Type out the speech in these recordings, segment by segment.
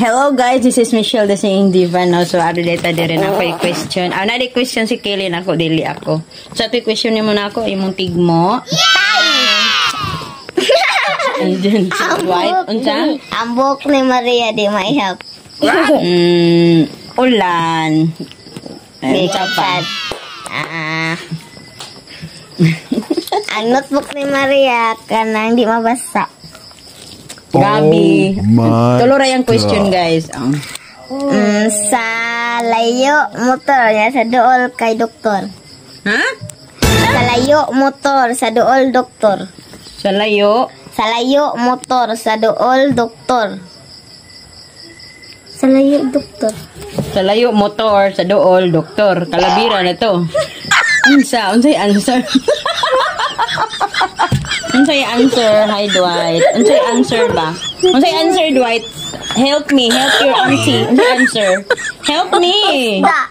Hello guys, this is Michelle the Singing Diva now. So, ano dito din ako yung question. Na di question si Kaylin ako, dili ako. So, ito yung question niya muna ako, yung tigmo. And then, white, unsa? Ang buhok ni Maria di may help. Ulan. Unsa pa? Ang notebook ni Maria kanang di mabasa. Gabi. Tulura yung question, guys. Sa layo motor niya sa dool kay doktor. Ha? Sa layo motor sa dool doktor. Sa layo? Sa layo motor sa dool doktor. Sa layo doktor. Sa layo motor sa dool doktor. Kalabira na to. Unsay answer? Unsay answer? Hi, Dwight. Unsay answer ba? Unsay answer, Dwight? Help me. Help your auntie. Unsay answer? Help me. Ha?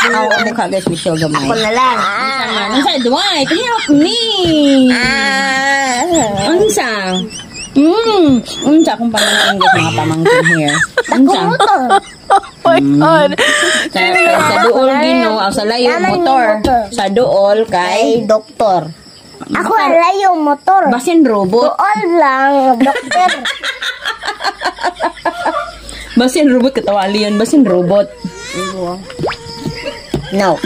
Awa mo ka, guys. Michelle gamay. Ako na lang. Unsay, Dwight? Help me. Unsa? Unsa kung pamangkin, guys. Mga pamangkin here. Unsa? Sa duol gino, sa layo motor. Sa duol kay doktor. Ako layo motor. Basin robot. Dool lang doktor. Basin robot katawali yan. Basin robot. No.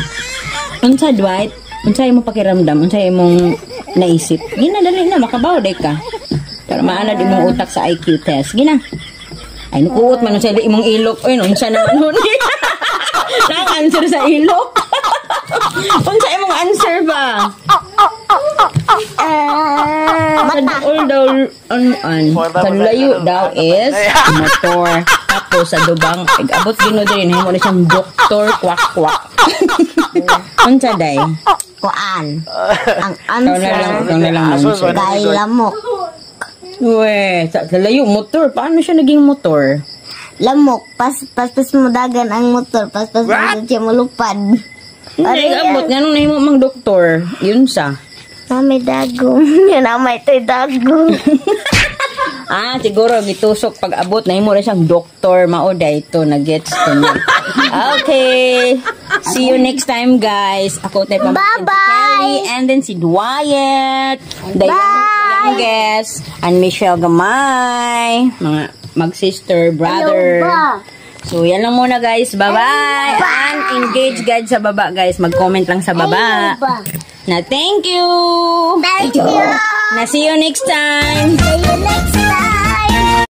Unsa, Dwight? Unsa imong pakiramdam? Unsa imong naisip? Gina dali na makabaw day ka. Para maanad imong utak sa IQ test. Gina. Ay, nukuot man sa imong ilok. Uy, unsa naman hun? Nang answer sa ilok. Unsa imong answer ba? Sa duol daw, sa layo daw is motor. Tapos sa dubang, abot gino din, mo na siyang doktor, kwak-kwak. Unsa day? Kuan. Ang answer. Ikaw na lang answer. Dahil lamok. Uwe, sa layo motor. Paano siya naging motor? Lamok. Pas mo dagan ang motor. Pas mo siya malupad. Hindi, abot. Ganun na yung mga doktor. Yun sa. May dagong. Yan ang may to'y dagong. Siguro gitusok pag abot na mo na siyang doktor. Maoda ito. Nag-gets ko na. Okay. See you next time, guys. Ako tayo pamangkin si Kelly. And then si Dwight. The youngest. And Michelle Gamay. Mga mag-sister, brother. So, yan lang muna, guys. Bye-bye. And engage, guys, sa baba, guys. Mag-comment lang sa baba. Na thank you. Thank you. Na see you next time. See you next time.